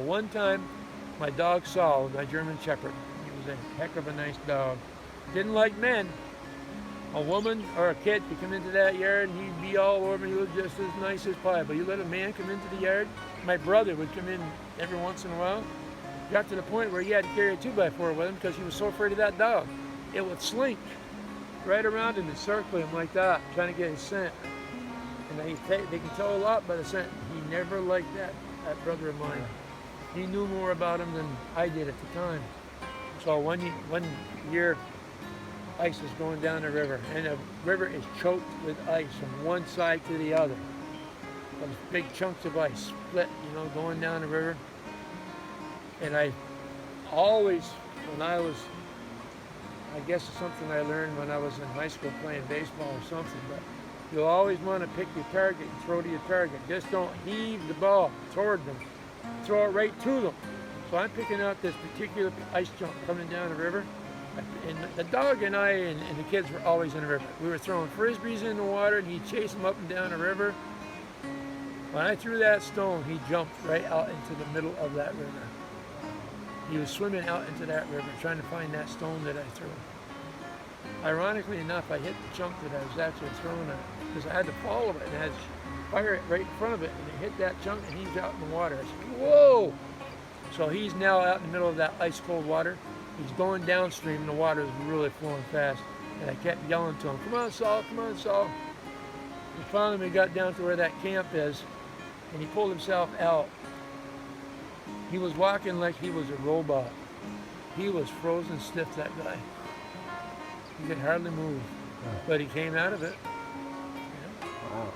one time, my dog Saul, my German Shepherd, he was a heck of a nice dog. Didn't like men. A woman or a kid could come into that yard and he'd be all over me. He was just as nice as pie. But you let a man come into the yard, my brother would come in every once in a while. Got to the point where he had to carry a 2x4 with him because he was so afraid of that dog. It would slink right around him and circle him like that, trying to get his scent. And they can tell a lot by the scent. He never liked that brother of mine. He knew more about him than I did at the time. So one year, ice is going down the river, and the river is choked with ice from one side to the other. Those big chunks of ice split, going down the river. And I always, when I was, I guess it's something I learned when I was in high school playing baseball or something, but you'll always want to pick your target and throw to your target. Just don't heave the ball toward them. Throw it right to them. So I'm picking out this particular ice chunk coming down the river. And the dog and I and the kids were always in the river. We were throwing frisbees in the water and he'd chase them up and down the river. When I threw that stone, he jumped right out into the middle of that river. He was swimming out into that river trying to find that stone that I threw. Ironically enough, I hit the chunk that I was actually throwing at because I had to follow it and I had to fire it right in front of it, and it hit that chunk and he's out in the water. I said, whoa! So he's now out in the middle of that ice cold water. He's going downstream and the water is really flowing fast. And I kept yelling to him, come on, Saul, come on, Saul. And finally we got down to where that camp is and he pulled himself out. He was walking like he was a robot. He was frozen stiff, that guy. He could hardly move, but he came out of it. Wow.